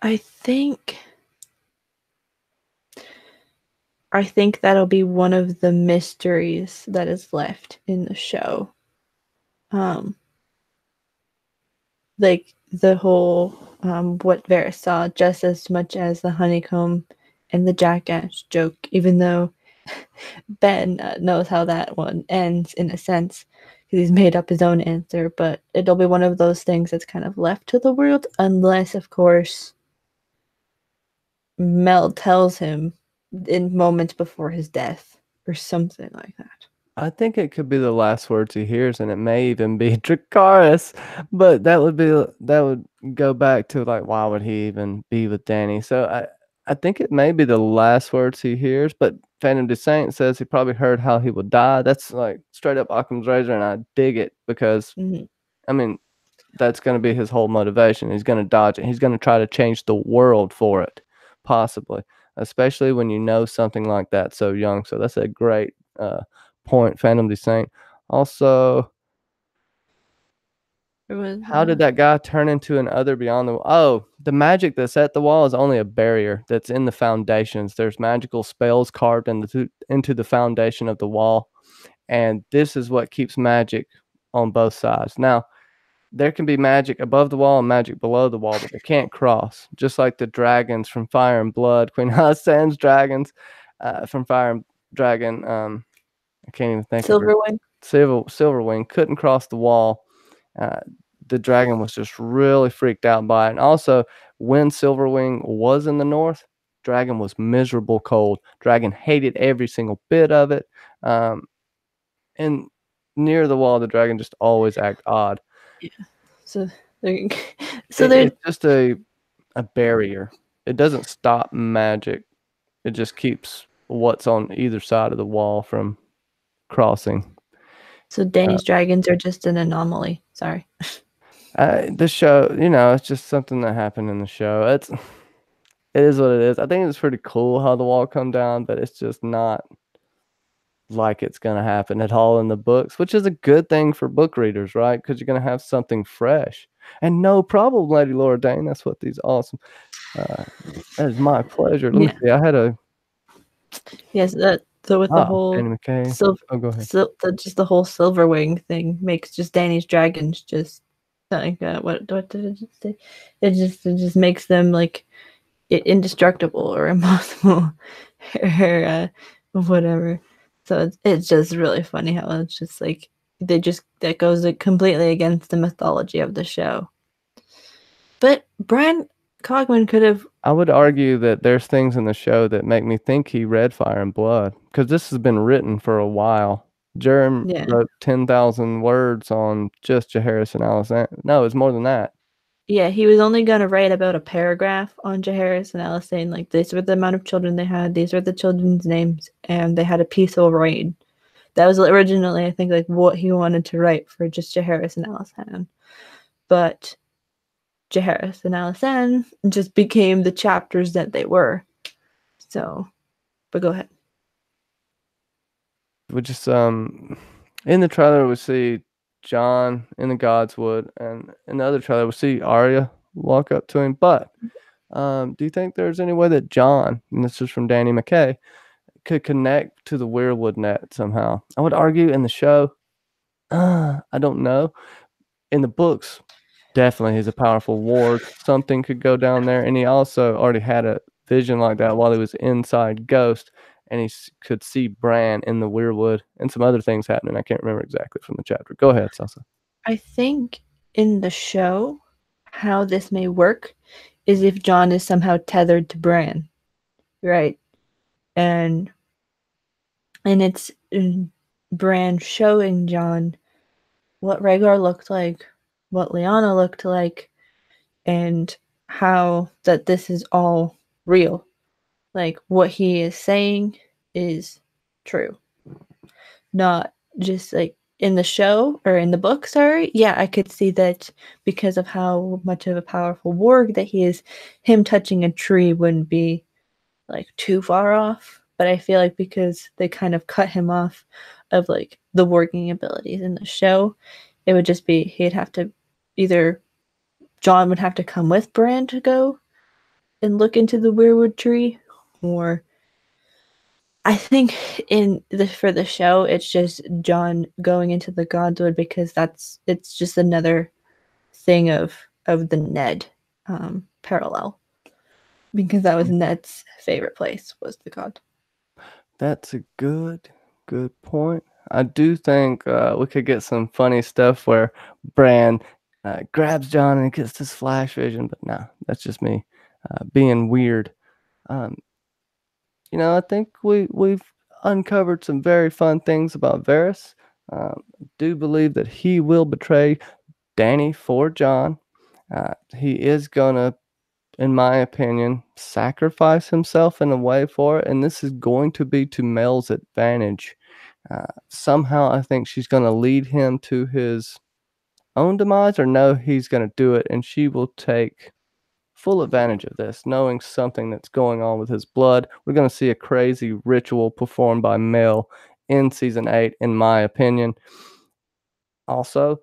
I think that'll be one of the mysteries that is left in the show. Like the whole what Varys saw, just as much as the honeycomb and the jackass joke, even though Ben knows how that one ends in a sense because he's made up his own answer, but it'll be one of those things that's kind of left to the world, unless, of course, Mel tells him in moments before his death or something like that.
I think it could be the last words he hears, and it may even be Dracarys, but that would go back to, like, why would he even be with Dany? So I think it may be the last words he hears, but Phantom Descent says he probably heard how he would die. That's like straight up Occam's razor, and I dig it because
Mm-hmm.
I mean that's going to be his whole motivation. He's going to dodge it. He's going to try to change the world for it, possibly, especially when you know something like that so young. So that's a great point, Phantom Descent. Also,
It was
how did that guy turn into an other beyond the? Oh, the magic that's at the wall is only a barrier that's in the foundations. There's magical spells carved into the foundation of the wall, and this is what keeps magic on both sides. Now, there can be magic above the wall and magic below the wall, but they can't cross. Just like the dragons from Fire and Blood, Queen Alysanne's dragons from Fire and Dragon. I can't even think of her.
Silverwing.
Silverwing couldn't cross the wall. Uh, the dragon was just really freaked out by it. And also, when Silverwing was in the north, dragon was miserable cold. Dragon hated every single bit of it. And near the wall, the dragon just always act odd.
Yeah. So they're
It's just a barrier. It doesn't stop magic. It just keeps what's on either side of the wall from crossing.
So Danny's dragons are just an anomaly. Sorry.
The show, it's just something that happened in the show. It is what it is. I think it's pretty cool how the wall come down, but it's just not like it's gonna happen at all in the books, which is a good thing for book readers, right? Because you're gonna have something fresh. And no problem, Lady Laura Dane. That's what these awesome. Uh, that is my pleasure. Let me
Yeah.
see. I had a
Yes. So with the whole
Danny McKay. Oh, go ahead.
just the whole silver wing thing makes just Danny's dragons just like what did it just say? It just makes them like indestructible or impossible or whatever. So it's just really funny how it's just like that goes completely against the mythology of the show. But Brian Cogman could have.
I would argue that there's things in the show that make me think he read Fire and Blood because this has been written for a while. Jerem
Yeah.
wrote 10,000 words on just Jaehaerys and Alysanne. No, it's more than that.
Yeah, he was only going to write about a paragraph on Jaehaerys and Alysanne. Like, these were the amount of children they had, these were the children's names, and they had a peaceful reign. That was originally, I think, like what he wanted to write for just Jaehaerys and Alysanne. But Jaehaerys and Alysanne just became the chapters that they were. So, but go ahead.
We just in the trailer we see Jon in the Godswood, and in the other trailer we see Arya walk up to him. But do you think there's any way that Jon, and this is from Danny McKay, could connect to the Weirwood net somehow? I would argue in the show, I don't know. In the books, definitely he's a powerful ward. Something could go down there, and he also already had a vision like that while he was inside Ghost, and he could see Bran in the Weirwood and some other things happening. I can't remember exactly from the chapter. Go ahead, Salsa.
I think in the show, how this may work is if Jon is somehow tethered to Bran, right? And it's Bran showing Jon what Rhaegar looked like, what Lyanna looked like, and how that this is all real. Like, what he is saying is true. Not just like in the show or in the book, sorry. Yeah, I could see that because of how much of a powerful warg that he is, him touching a tree wouldn't be like too far off. But I feel like because they kind of cut him off of like the warging abilities in the show, it would just be he'd have to either Jon would have to come with Bran to go and look into the weirwood tree, or I think for the show it's just Jon going into the Godswood because it's just another thing of the Ned parallel, because that was Ned's favorite place was the God.
That's a good point. I do think we could get some funny stuff where Bran grabs Jon and gets this flash vision, but no, that's just me being weird. I think we've uncovered some very fun things about Varys. Do believe that he will betray Danny for Jon. He is gonna, in my opinion, sacrifice himself in a way for it, and this is going to be to Mel's advantage. Somehow, I think she's going to lead him to his own demise, or no, he's going to do it, and she will take full advantage of this, knowing something that's going on with his blood. We're going to see a crazy ritual performed by Mel in season 8, in my opinion. Also,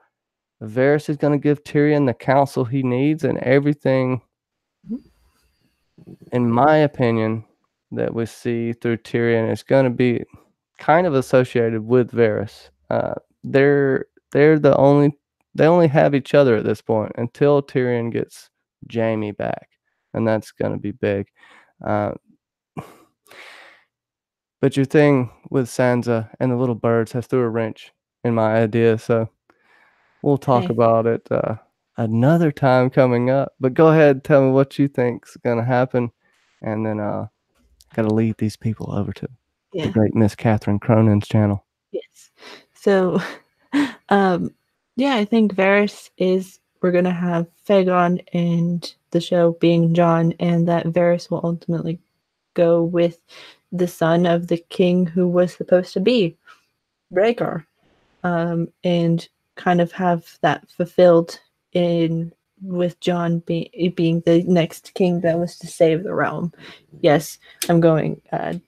Varys is going to give Tyrion the counsel he needs, and everything, in my opinion, that we see through Tyrion is going to be kind of associated with Varys. They're they only have each other at this point until Tyrion gets Jaime back, and that's going to be big. But your thing with Sansa and the little birds has threw a wrench in my idea, so we'll talk
Hey.
about it another time coming up. But go ahead, tell me what you think's going to happen, and then got to lead these people over to the great Miss Catherine Cronin's channel.
Yes. So, yeah, I think Varys we're going to have Fagon and the show being Jon, and that Varys will ultimately go with the son of the king who was supposed to be Rhaegar, and kind of have that fulfilled in with John being the next king that was to save the realm. Yes, I'm going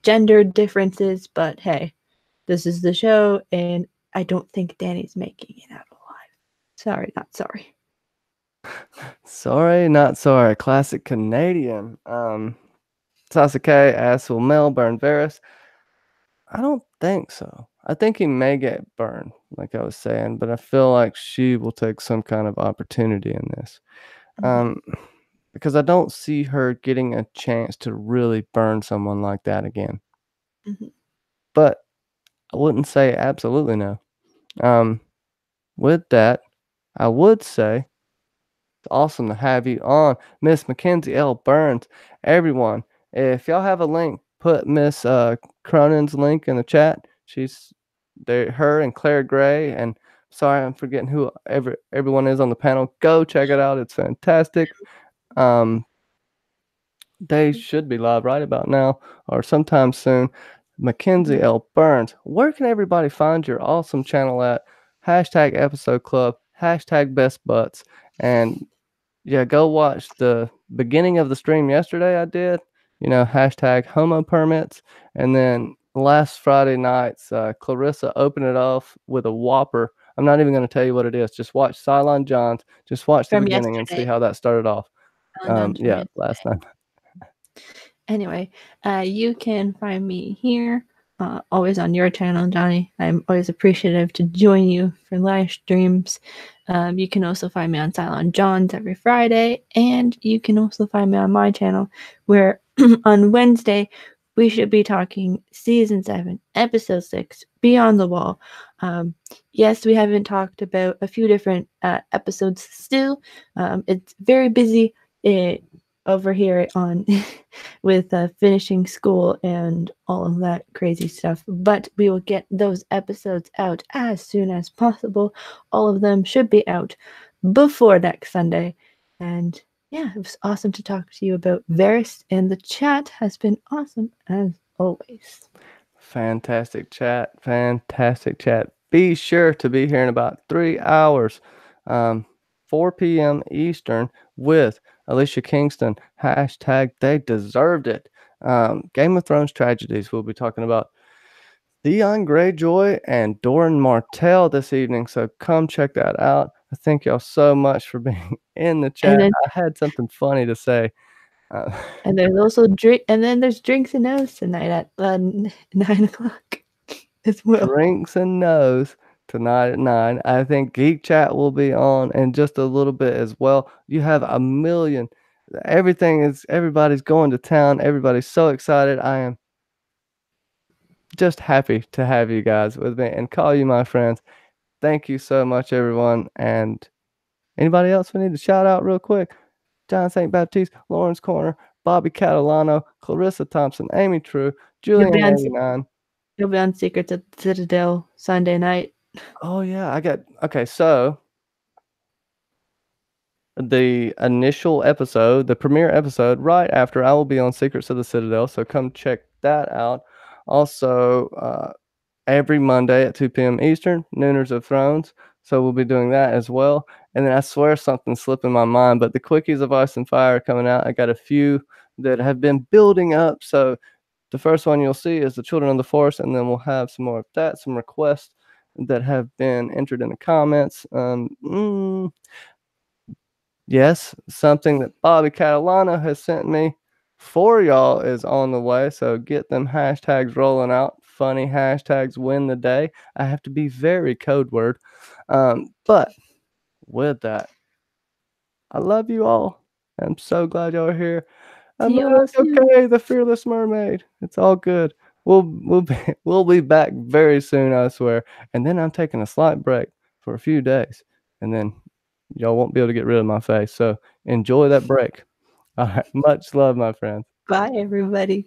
gender differences, but hey, this is the show, and I don't think Danny's making it out alive. Sorry, not sorry.
Sorry, not sorry. Classic Canadian. Sasuke asks, will Mel burn Varys? I don't think so. I think he may get burned, like I was saying, but I feel like she will take some kind of opportunity in this. Um, because I don't see her getting a chance to really burn someone like that again.
Mm-hmm.
But I wouldn't say absolutely no. Um, with that, I would say it's awesome to have you on, Miss MackenzieLBurns. Everyone, if y'all have a link, put Miss Cronin's link in the chat. She's there, her and Claire Gray, and sorry I'm forgetting who everyone is on the panel. Go check it out; it's fantastic. Um, they should be live right about now or sometime soon. Mackenzie L. Burns, where can everybody find your awesome channel at? Hashtag episode club, hashtag best butts, and yeah, go watch the beginning of the stream yesterday I did, hashtag homo permits. And then last Friday nights, Clarissa opened it off with a whopper. I'm not even going to tell you what it is. Just watch Cylon Johns. Just watch the
From
beginning and see
yesterday.
how that started off. Yeah, last night.
Anyway, you can find me here, always on your channel, Johnny. I'm always appreciative to join you for live streams. You can also find me on Cylon Johns every Friday, and you can also find me on my channel, where on Wednesday we should be talking Season 7, Episode 6, Beyond the Wall. Yes, we haven't talked about a few different episodes still. It's very busy. Over here on with finishing school and all of that crazy stuff, but we will get those episodes out as soon as possible. All of them should be out before next Sunday. And yeah, it was awesome to talk to you about Varys, and the chat has been awesome as always.
Fantastic chat. Fantastic chat. Be sure to be here in about 3 hours, 4 p.m. Eastern, with Alicia Kingston. Hashtag they deserved it. Game of Thrones tragedies. We'll be talking about Theon Greyjoy and Doran Martell this evening. So come check that out. I thank y'all so much for being in the chat.
And then
I had something funny to say.
and there's also there's drinks and nose tonight at 9 o'clock as well.
Drinks and nose tonight at 9. I think Geek Chat will be on in just a little bit as well. You have a million. Everybody's going to town. Everybody's so excited. I am just happy to have you guys with me and call you my friends. Thank you so much, everyone. And anybody else we need to shout out real quick? John St. Baptiste, Lawrence Corner, Bobby Catalano, Clarissa Thompson, Amy True,
You'll be on,
Julian89.
you'll be on Secrets at the Citadel Sunday night.
Oh, yeah. Okay, so the initial episode, the premiere episode, right after I will be on Secrets of the Citadel. So come check that out. Also, every Monday at 2 p.m. Eastern, Nooners of Thrones. So we'll be doing that as well. And then I swear something slipped in my mind, but the Quickies of Ice and Fire are coming out. I got a few that have been building up. So the first one you'll see is the Children of the Forest, and then we'll have some more of that, some requests that have been entered in the comments. Yes, something that Bobby Catalano has sent me for y'all is on the way. So get them hashtags rolling out. Funny hashtags win the day. I have to be very code word. But with that, I love you all. I'm so glad y'all are here.
See you all soon.
Okay, the fearless mermaid. It's all good. We'll be back very soon, I swear. And then I'm taking a slight break for a few days, and then y'all won't be able to get rid of my face. So enjoy that break. All right, much love, my friends.
Bye, everybody.